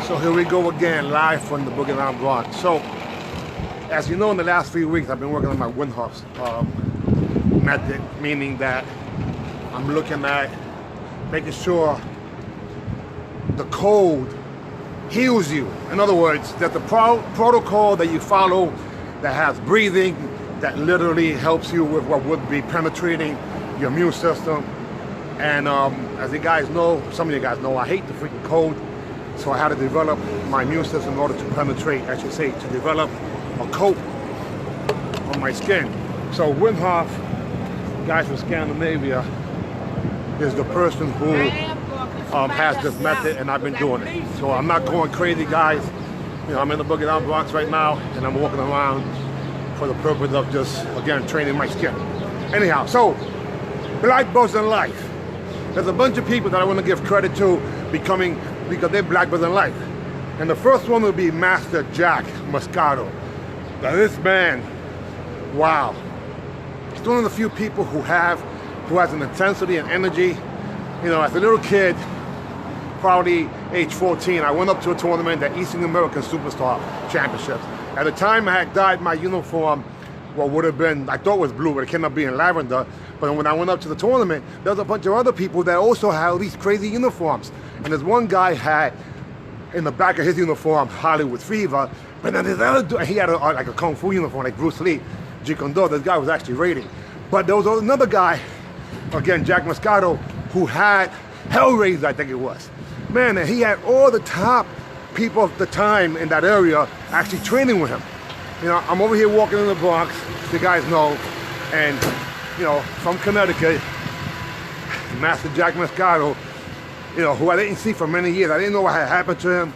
So here we go again, live from the Boogie Down Bronx. So, as you know, in the last few weeks, I've been working on my Windhoff method, meaning that I'm looking at making sure the code heals you. In other words, that the protocol that you follow that has breathing, that literally helps you with what would be penetrating your immune system. And as you guys know, some of you guys know, I hate the freaking cold. So I had to develop my immune system in order to penetrate, I should say, to develop a coat on my skin. So Windhoff, guys from Scandinavia, is the person who has this method, and I've been doing it. So I'm not going crazy, guys. You know, I'm in the Boogie Down Bronx right now, and I'm walking around for the purpose of just, again, training my skin. Anyhow, so BlackBelts in life. There's a bunch of people that I want to give credit to because they're BlackBelts in life. And the first one would be Master Jack Moscato. Now this man, wow. He's one of the few people who has an intensity and energy. You know, as a little kid, probably age 14, I went up to a tournament at Eastern American Superstar Championships. At the time, I had dyed my uniform, what would have been, I thought it was blue, but it came up being lavender. But when I went up to the tournament, there was a bunch of other people that also had these crazy uniforms. And there's one guy had, in the back of his uniform, Hollywood Fever. But then this other dude, he had like a Kung Fu uniform, like Bruce Lee, Jeet Kune Do. This guy was actually raiding. But there was another guy, again, Jack Moscato, who had Hellraiser, I think it was. Man, and he had all the top people of the time in that area actually training with him. You know, I'm over here walking in the Bronx, you guys know, and, you know, from Connecticut, Master Jack Moscato, you know, who I didn't see for many years. I didn't know what had happened to him,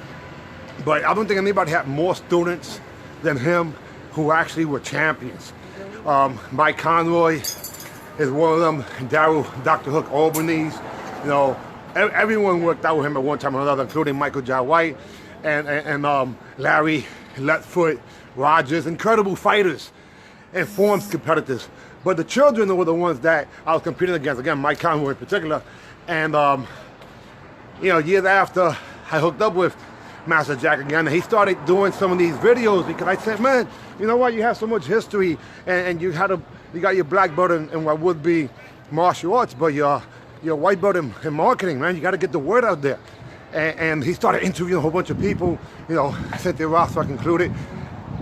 but I don't think anybody had more students than him who actually were champions. Mike Conroy is one of them, Dr. Hook Albanese, you know, everyone worked out with him at one time or another, including Michael Jai White and Larry Letfoot Rogers, incredible fighters and forms competitors. But the children were the ones that I was competing against, again, Mike Conroy in particular. And, you know, years after I hooked up with Master Jack again, and he started doing some of these videos because I said, man, you know what, you have so much history and you got your black belt in what would be martial arts, but you're white belt in marketing, man. You got to get the word out there. And he started interviewing a whole bunch of people, you know, Cynthia Rothrock included,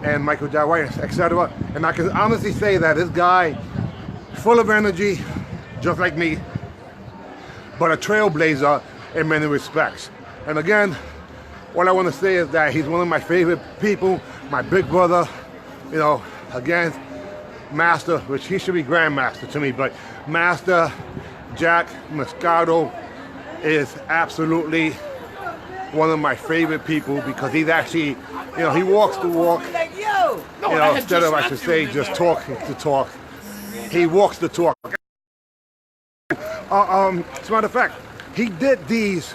and Michael Jai White, etc. And I can honestly say that this guy, full of energy, just like me, but a trailblazer in many respects. And again, what I want to say is that he's one of my favorite people, my big brother, you know, again, Master, which he should be Grandmaster to me, but Master Jack Moscato is absolutely one of my favorite people because he's actually, you know, he walks the walk, you know, instead of, I should say, just talking to talk. He walks the talk. As a matter of fact, he did these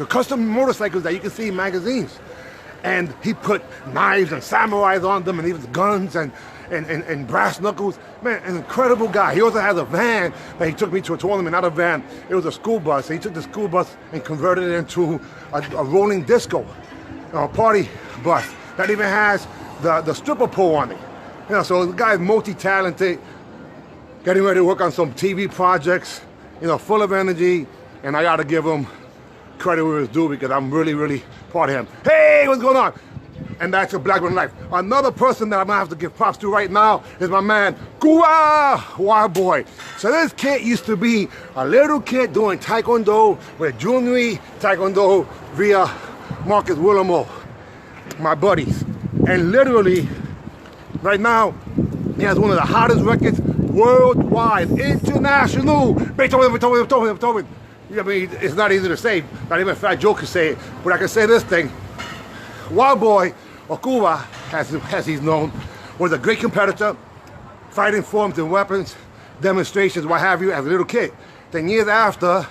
custom motorcycles that you can see in magazines. And he put knives and samurais on them and even guns and brass knuckles. Man, an incredible guy. He also has a van that he took me to a tournament, not a van, it was a school bus. He took the school bus and converted it into a rolling disco, a party bus that even has the stripper pole on it. You know, so the guy is multi-talented, getting ready to work on some TV projects, you know, full of energy. And I gotta give him credit where it's due because I'm really, really proud of him. Hey, what's going on? And that's a BlackBelt in life. Another person that I'm gonna have to give props to right now is my man, Gua Wild Boy. So this kid used to be a little kid doing Taekwondo with Junior Taekwondo via Marcus Willamo, my buddies. And literally, right now, he has one of the hottest records worldwide, international. Beethoven. I mean, it's not easy to say, not even Fat Joe can say it, but I can say this thing. Wild Boy, or Cuba, as he's known, was a great competitor, fighting forms and weapons, demonstrations, what have you, as a little kid. Then years after,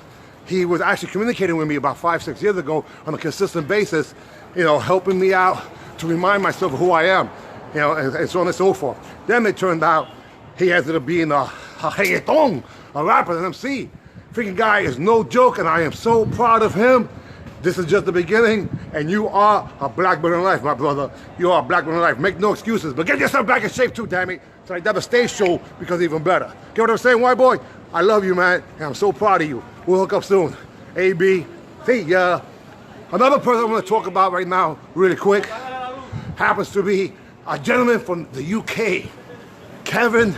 he was actually communicating with me about 5-6 years ago on a consistent basis, you know, helping me out to remind myself of who I am, you know, and so on and so forth. Then it turned out he ended up being a reggaeton, a rapper, an MC. Freaking guy is no joke, and I am so proud of him. This is just the beginning. And you are a black belt in life, my brother. You are a black belt in life. Make no excuses, but get yourself back in shape too, damn it. So I never stay show because even better. Get what I'm saying, white boy? I love you, man, and I'm so proud of you. We'll hook up soon. AB, see ya. Another person I'm gonna talk about right now, really quick, happens to be a gentleman from the UK, Kevin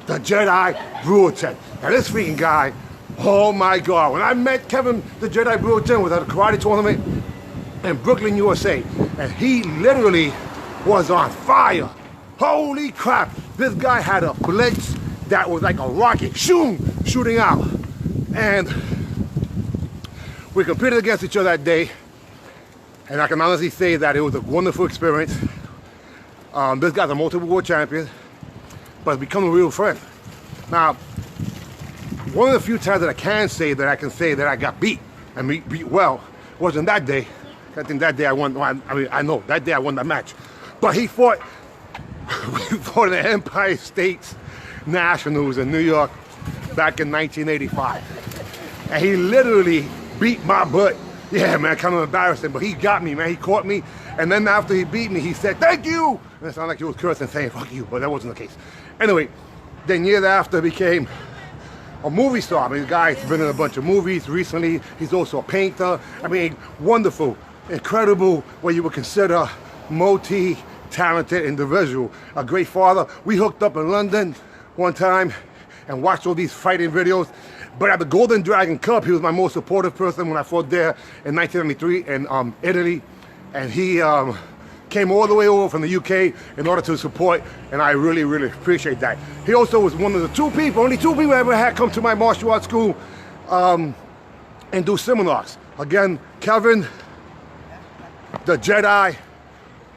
the Jedi Brewerton. Now this freaking guy, oh my God. When I met Kevin the Jedi Brewerton was at a karate tournament in Brooklyn, USA, and he literally was on fire. Holy crap, this guy had a blitz that was like a rocket, shooting out. And we competed against each other that day, and I can honestly say that it was a wonderful experience. This guy's a multiple world champion, but has become a real friend. Now, one of the few times that I can say that I got beat, and beat well, wasn't that day. I think that day I won. I know that day I won the match, but he fought. We fought in the Empire States Nationals in New York back in 1985, and he literally beat my butt. Yeah, man, kind of embarrassing, but he got me, man. He caught me, and then after he beat me, he said, "Thank you." And it sounded like he was cursing, saying "fuck you," but that wasn't the case. Anyway, then years after, became a movie star. I mean, the guy's been in a bunch of movies recently. He's also a painter. I mean, wonderful, incredible, what you would consider multi-talented individual. A great father. We hooked up in London one time and watched all these fighting videos. But at the Golden Dragon Cup, he was my most supportive person when I fought there in 1993 in Italy. And he came all the way over from the UK in order to support, and I really, really appreciate that. He also was one of the only two people I ever had come to my martial arts school and do seminars. Again, Kevin the Jedi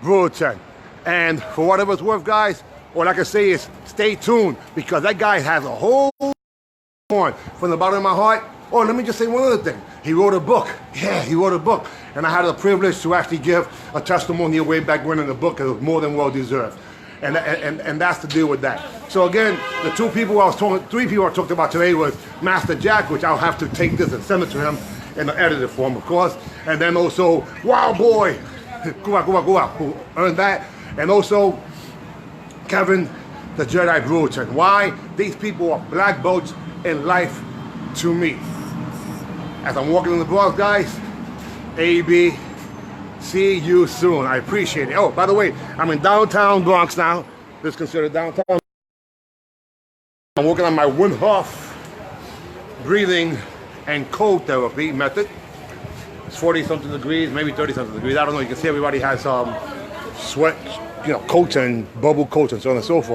Brewerton. And for whatever it's worth, guys, all I can say is stay tuned, because that guy has a whole on from the bottom of my heart. Oh, let me just say one other thing. He wrote a book. Yeah, he wrote a book. And I had the privilege to actually give a testimonial way back when in the book. It was more than well deserved. And that's the deal with that. So again, the three people I talked about today was Master Jack, which I'll have to take this and send it to him in the edited form, of course. And then also Wild Boy, who earned that. And also Kevin the Jedi Brewerton. Why? These people are black belts in life to me. As I'm walking in the Bronx, guys, AB, see you soon. I appreciate it. Oh, by the way, I'm in downtown Bronx now. This is considered downtown. I'm working on my Wim Hof breathing and cold therapy method. It's 40-something degrees, maybe 30-something degrees. I don't know. You can see everybody has sweat, coats and bubble coats and so on and so forth.